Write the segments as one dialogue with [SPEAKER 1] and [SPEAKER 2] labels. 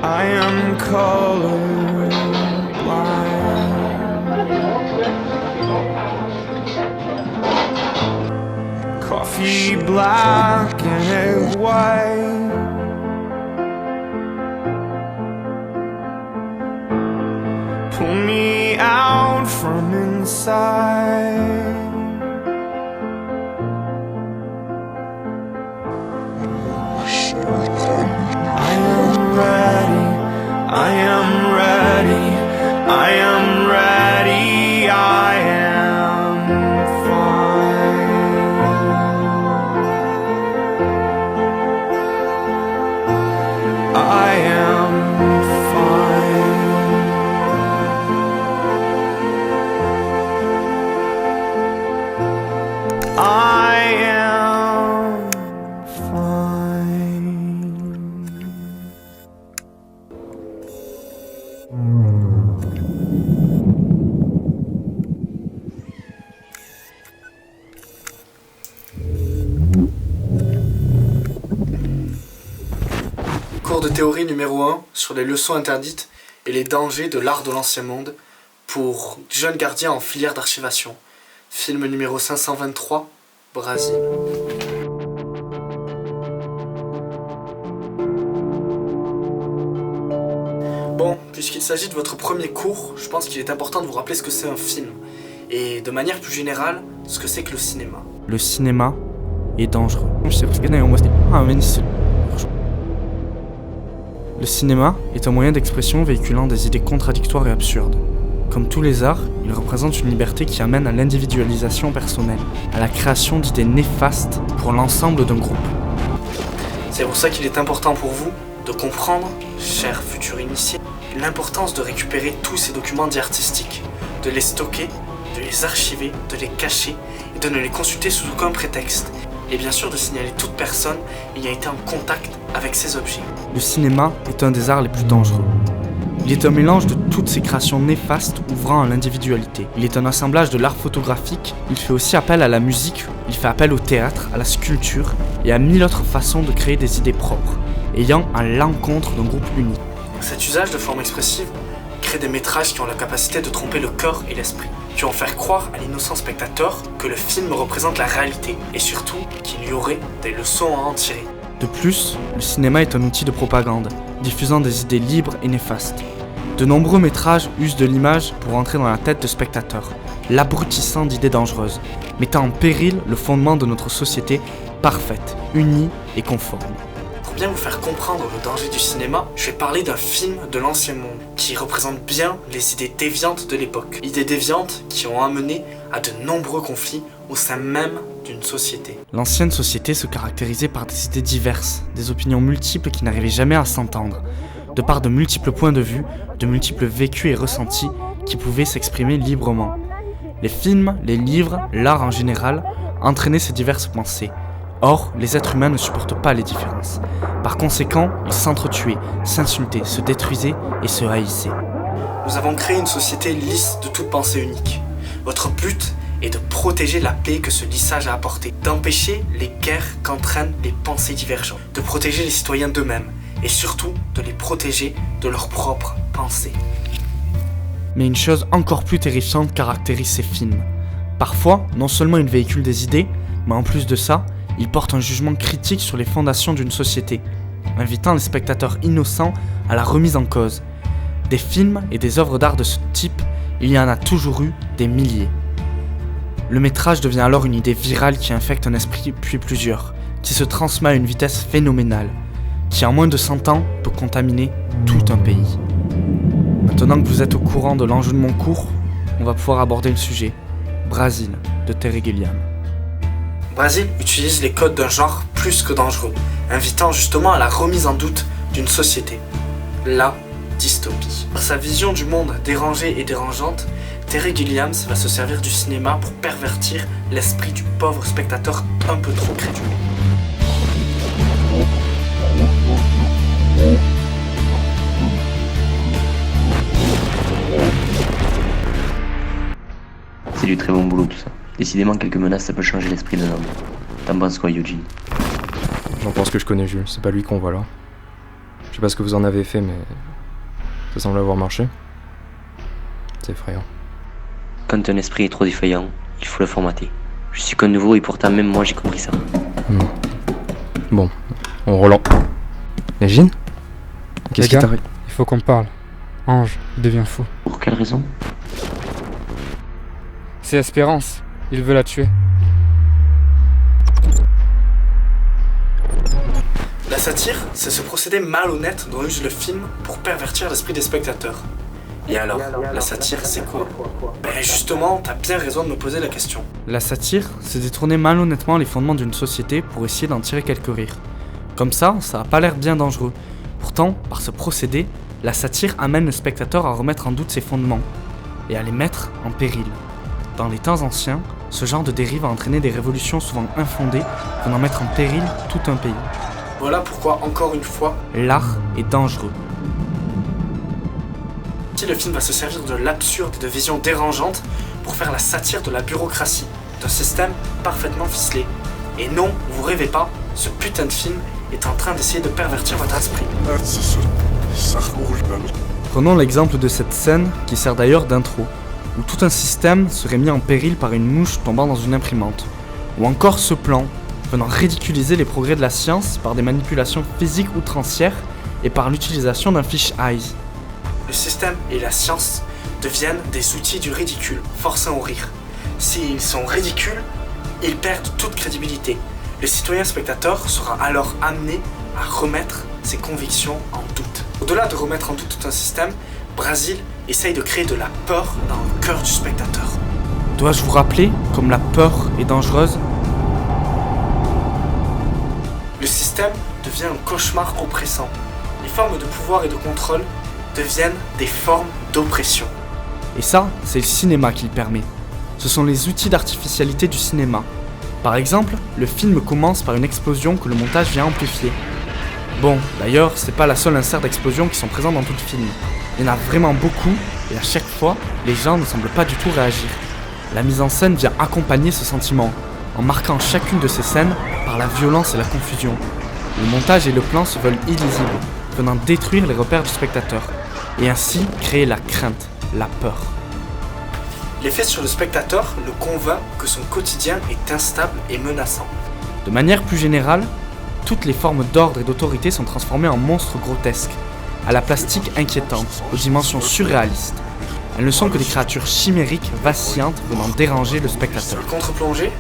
[SPEAKER 1] I am colorblind. Coffee black and egg white. Pull me out from inside. I am ready, I am ready, I am ready, I am fine. I am fine. I am fine.
[SPEAKER 2] Cours de théorie numéro 1 sur les leçons interdites et les dangers de l'art de l'ancien monde pour jeunes gardiens en filière d'archivation. Film numéro 523, Brésil. Bon, puisqu'il s'agit de votre premier cours, je pense qu'il est important de vous rappeler ce que c'est un film. Et de manière plus générale, ce que c'est que le cinéma.
[SPEAKER 3] Le cinéma est dangereux. Le cinéma est un moyen d'expression véhiculant des idées contradictoires et absurdes. Comme tous les arts, il représente une liberté qui amène à l'individualisation personnelle, à la création d'idées néfastes pour l'ensemble d'un groupe.
[SPEAKER 2] C'est pour ça qu'il est important pour vous de comprendre, chers futurs initiés, l'importance de récupérer tous ces documents dits artistiques, de les stocker, de les archiver, de les cacher et de ne les consulter sous aucun prétexte. Et bien sûr de signaler toute personne ayant été en contact avec ces objets.
[SPEAKER 3] Le cinéma est un des arts les plus dangereux. Il est un mélange de toutes ces créations néfastes ouvrant à l'individualité. Il est un assemblage de l'art photographique, il fait aussi appel à la musique, il fait appel au théâtre, à la sculpture et à 1000 autres façons de créer des idées propres, ayant à l'encontre d'un groupe uni.
[SPEAKER 2] Cet usage de forme expressive crée des métrages qui ont la capacité de tromper le cœur et l'esprit, qui vont faire croire à l'innocent spectateur que le film représente la réalité et surtout qu'il y aurait des leçons à en tirer.
[SPEAKER 3] De plus, le cinéma est un outil de propagande, diffusant des idées libres et néfastes. De nombreux métrages usent de l'image pour entrer dans la tête de spectateurs, l'abrutissant d'idées dangereuses, mettant en péril le fondement de notre société parfaite, unie et conforme.
[SPEAKER 2] Pour bien vous faire comprendre le danger du cinéma, je vais parler d'un film de l'ancien monde qui représente bien les idées déviantes de l'époque. Idées déviantes qui ont amené à de nombreux conflits au sein même d'une société.
[SPEAKER 3] L'ancienne société se caractérisait par des idées diverses, des opinions multiples qui n'arrivaient jamais à s'entendre, de par de multiples points de vue, de multiples vécus et ressentis qui pouvaient s'exprimer librement. Les films, les livres, l'art en général entraînaient ces diverses pensées. Or, les êtres humains ne supportent pas les différences. Par conséquent, ils s'entretuaient, s'insultaient, se détruisaient et se haïssaient.
[SPEAKER 2] Nous avons créé une société lisse de toute pensée unique. Votre but est de protéger la paix que ce lissage a apporté, d'empêcher les guerres qu'entraînent les pensées divergentes, de protéger les citoyens d'eux-mêmes et surtout de les protéger de leurs propres pensées.
[SPEAKER 3] Mais une chose encore plus terrifiante caractérise ces films. Parfois, non seulement ils véhiculent des idées, mais en plus de ça, ils portent un jugement critique sur les fondations d'une société, invitant les spectateurs innocents à la remise en cause. Des films et des œuvres d'art de ce type, il y en a toujours eu des milliers. Le métrage devient alors une idée virale qui infecte un esprit puis plusieurs, qui se transmet à une vitesse phénoménale, qui en moins de 100 ans peut contaminer tout un pays. Maintenant que vous êtes au courant de l'enjeu de mon cours, on va pouvoir aborder le sujet. Brésil, de Terry Gilliam.
[SPEAKER 2] Brésil utilise les codes d'un genre plus que dangereux, invitant justement à la remise en doute d'une société. Là dystopie. Par sa vision du monde dérangée et dérangeante, Terry Gilliam va se servir du cinéma pour pervertir l'esprit du pauvre spectateur un peu trop crédule.
[SPEAKER 4] C'est du très bon boulot tout ça. Décidément, quelques menaces, ça peut changer l'esprit d'un homme. T'en penses quoi, Eugene?
[SPEAKER 5] J'en pense que je connais Jules, c'est pas lui qu'on voit là. Je sais pas ce que vous en avez fait, mais ça semble avoir marché. C'est effrayant.
[SPEAKER 4] Quand un esprit est trop défaillant, il faut le formater. Je suis qu'un nouveau et pourtant même moi j'ai compris ça.
[SPEAKER 5] Bon, on relance. Négine? Qu'est-ce qui
[SPEAKER 6] Les gars,
[SPEAKER 5] t'arrive?
[SPEAKER 6] il faut qu'on parle. Ange, il devient fou.
[SPEAKER 4] Pour quelle raison?
[SPEAKER 6] C'est Espérance. Il veut la tuer.
[SPEAKER 2] La satire, c'est ce procédé malhonnête dont use le film pour pervertir l'esprit des spectateurs. Et alors, la satire, c'est quoi? Ben justement, t'as bien raison de me poser la question.
[SPEAKER 3] La satire, c'est détourner malhonnêtement les fondements d'une société pour essayer d'en tirer quelques rires. Comme ça a pas l'air bien dangereux. Pourtant, par ce procédé, la satire amène le spectateur à remettre en doute ses fondements et à les mettre en péril. Dans les temps anciens, ce genre de dérive a entraîné des révolutions souvent infondées, venant mettre en péril tout un pays.
[SPEAKER 2] Voilà pourquoi, encore une fois,
[SPEAKER 3] L'art est dangereux.
[SPEAKER 2] le film va se servir de l'absurde et de visions dérangeantes pour faire la satire de la bureaucratie, d'un système parfaitement ficelé. Et non, vous rêvez pas, ce putain de film est en train d'essayer de pervertir votre esprit.
[SPEAKER 3] Prenons l'exemple de cette scène qui sert d'ailleurs d'intro, où tout un système serait mis en péril par une mouche tombant dans une imprimante. Ou encore ce plan, venant ridiculiser les progrès de la science par des manipulations physiques outrancières et par l'utilisation d'un fish eyes.
[SPEAKER 2] Le système et la science deviennent des outils du ridicule, forçant au rire. S'ils sont ridicules, ils perdent toute crédibilité. Le citoyen spectateur sera alors amené à remettre ses convictions en doute. Au-delà de remettre en doute tout un système, Brasil essaye de créer de la peur dans le cœur du spectateur.
[SPEAKER 3] Dois-je vous rappeler comme la peur est dangereuse?
[SPEAKER 2] Le système devient un cauchemar oppressant. Les formes de pouvoir et de contrôle deviennent des formes d'oppression.
[SPEAKER 3] Et ça, c'est le cinéma qui le permet. Ce sont les outils d'artificialité du cinéma. Par exemple, le film commence par une explosion que le montage vient amplifier. Bon, d'ailleurs, c'est pas la seule insert d'explosion qui sont présents dans tout le film. Il y en a vraiment beaucoup, et à chaque fois, les gens ne semblent pas du tout réagir. La mise en scène vient accompagner ce sentiment, en marquant chacune de ces scènes par la violence et la confusion. Le montage et le plan se veulent illisibles, venant détruire les repères du spectateur, et ainsi créer la crainte, la peur.
[SPEAKER 2] L'effet sur le spectateur le convainc que son quotidien est instable et menaçant.
[SPEAKER 3] De manière plus générale, toutes les formes d'ordre et d'autorité sont transformées en monstres grotesques, à la plastique inquiétante, aux dimensions surréalistes. Elles ne sont que des créatures chimériques vacillantes venant déranger le spectateur.
[SPEAKER 2] Le contre-plongée,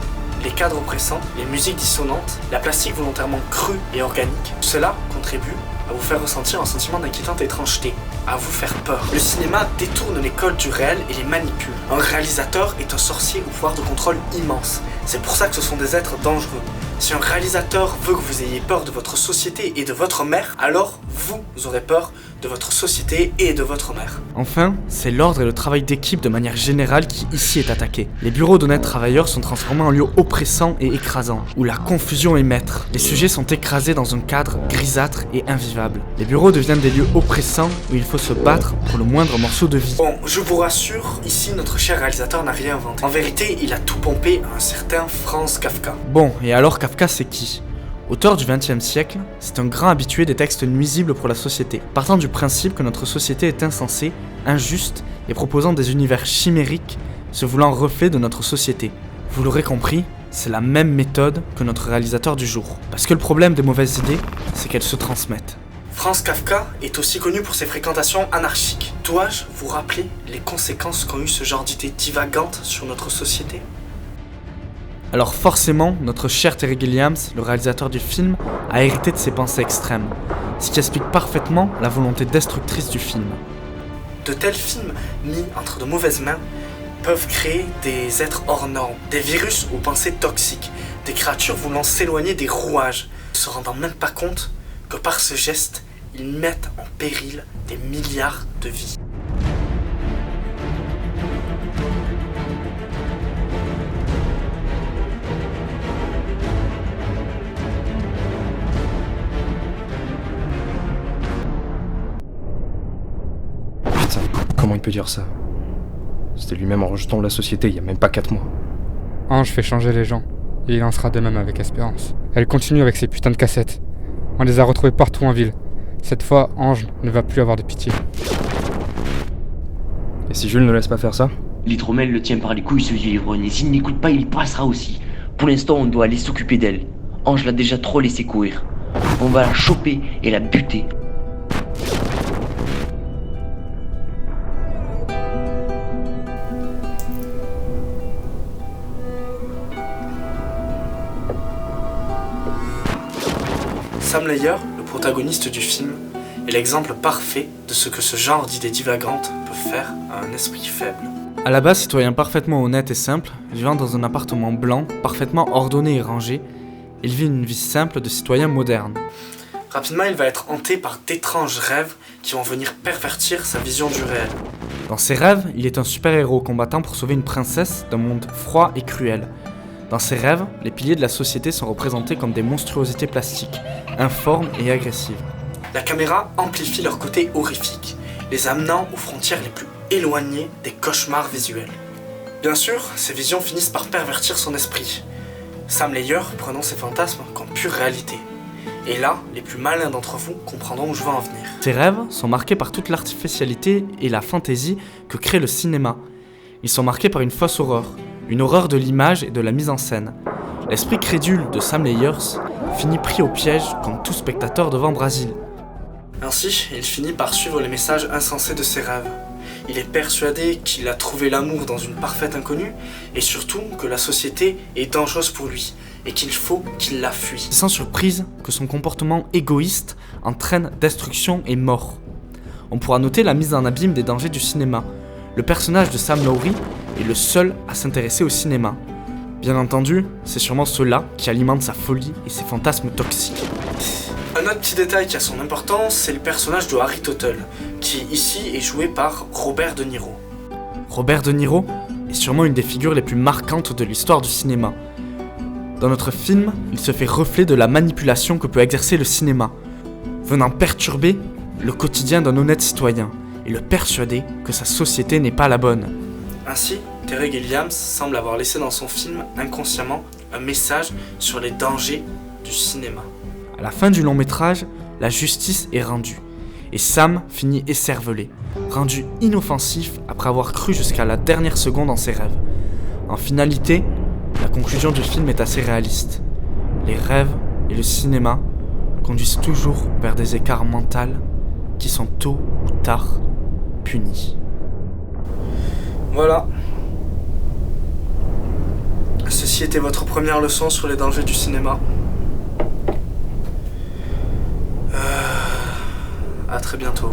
[SPEAKER 2] les cadres oppressants, les musiques dissonantes, la plastique volontairement crue et organique, tout cela contribue à vous faire ressentir un sentiment d'inquiétante étrangeté, à vous faire peur. Le cinéma détourne les codes du réel et les manipule. Un réalisateur est un sorcier au pouvoir de contrôle immense. C'est pour ça que ce sont des êtres dangereux. Si un réalisateur veut que vous ayez peur de votre société et de votre mère, alors vous aurez peur de votre société et de votre mère.
[SPEAKER 3] Enfin, c'est l'ordre et le travail d'équipe de manière générale qui ici est attaqué. Les bureaux d'honnêtes travailleurs sont transformés en lieux oppressants et écrasants, où la confusion est maître. Les sujets sont écrasés dans un cadre grisâtre et invivable. Les bureaux deviennent des lieux oppressants où il faut se battre pour le moindre morceau de vie.
[SPEAKER 2] Bon, je vous rassure, ici notre cher réalisateur n'a rien inventé. En vérité, il a tout pompé à un certain Franz Kafka.
[SPEAKER 3] Bon, et alors Kafka c'est qui ? Auteur du XXe siècle, c'est un grand habitué des textes nuisibles pour la société, partant du principe que notre société est insensée, injuste et proposant des univers chimériques se voulant reflet de notre société. Vous l'aurez compris, c'est la même méthode que notre réalisateur du jour. Parce que le problème des mauvaises idées, c'est qu'elles se transmettent.
[SPEAKER 2] Franz Kafka est aussi connu pour ses fréquentations anarchiques. Dois-je vous rappeler les conséquences qu'ont eu ce genre d'idées divagantes sur notre société ?
[SPEAKER 3] Alors forcément, notre cher Terry Gilliam, le réalisateur du film, a hérité de ses pensées extrêmes, ce qui explique parfaitement la volonté destructrice du film.
[SPEAKER 2] De tels films, mis entre de mauvaises mains, peuvent créer des êtres hors normes, des virus aux pensées toxiques, des créatures voulant s'éloigner des rouages, ne se rendant même pas compte que par ce geste, ils mettent en péril des milliards de vies.
[SPEAKER 5] Putain, comment il peut dire ça? C'était lui-même en rejetant la société il y a même pas 4 mois.
[SPEAKER 6] Ange fait changer les gens, et il en sera de même avec Espérance. Elle continue avec ses putains de cassettes. On les a retrouvées partout en ville. Cette fois, Ange ne va plus avoir de pitié.
[SPEAKER 5] Et si Jules ne laisse pas faire ça?
[SPEAKER 4] L'hydromel le tient par les couilles ce vieux ivrogne, et s'il n'écoute pas, il passera aussi. Pour l'instant, on doit aller s'occuper d'elle. Ange l'a déjà trop laissé courir. On va la choper et la buter.
[SPEAKER 2] Sam Layer, le protagoniste du film, est l'exemple parfait de ce que ce genre d'idées divagantes peut faire à un esprit faible.
[SPEAKER 3] À la base, citoyen parfaitement honnête et simple, vivant dans un appartement blanc, parfaitement ordonné et rangé, il vit une vie simple de citoyen moderne.
[SPEAKER 2] Rapidement, il va être hanté par d'étranges rêves qui vont venir pervertir sa vision du réel.
[SPEAKER 3] Dans ses rêves, il est un super-héros combattant pour sauver une princesse d'un monde froid et cruel. Dans ses rêves, les piliers de la société sont représentés comme des monstruosités plastiques, informes et agressives.
[SPEAKER 2] La caméra amplifie leur côté horrifique, les amenant aux frontières les plus éloignées des cauchemars visuels. Bien sûr, ces visions finissent par pervertir son esprit. Sam Layer prenant ces fantasmes comme pure réalité. Et là, les plus malins d'entre vous comprendront où je veux en venir.
[SPEAKER 3] Ses rêves sont marqués par toute l'artificialité et la fantaisie que crée le cinéma. Ils sont marqués par une fausse horreur, une horreur de l'image et de la mise en scène. L'esprit crédule de Sam Layers finit pris au piège comme tout spectateur devant Brasil.
[SPEAKER 2] Ainsi, il finit par suivre les messages insensés de ses rêves. Il est persuadé qu'il a trouvé l'amour dans une parfaite inconnue et surtout que la société est dangereuse pour lui et qu'il faut qu'il la fuit.
[SPEAKER 3] C'est sans surprise que son comportement égoïste entraîne destruction et mort. On pourra noter la mise en abîme des dangers du cinéma. Le personnage de Sam Lowry est le seul à s'intéresser au cinéma. Bien entendu, c'est sûrement cela qui alimente sa folie et ses fantasmes toxiques.
[SPEAKER 2] Un autre petit détail qui a son importance, c'est le personnage de Harry Tuttle, qui ici est joué par Robert De Niro.
[SPEAKER 3] Robert De Niro est sûrement une des figures les plus marquantes de l'histoire du cinéma. Dans notre film, il se fait reflet de la manipulation que peut exercer le cinéma, venant perturber le quotidien d'un honnête citoyen et le persuader que sa société n'est pas la bonne.
[SPEAKER 2] Ainsi, Terry Gilliam semble avoir laissé dans son film inconsciemment un message sur les dangers du cinéma.
[SPEAKER 3] À la fin du long métrage, la justice est rendue, et Sam finit écervelé, rendu inoffensif après avoir cru jusqu'à la dernière seconde en ses rêves. En finalité, la conclusion du film est assez réaliste. Les rêves et le cinéma conduisent toujours vers des écarts mentaux qui sont tôt ou tard punis.
[SPEAKER 2] Voilà. Ceci était votre première leçon sur les dangers du cinéma. À très bientôt.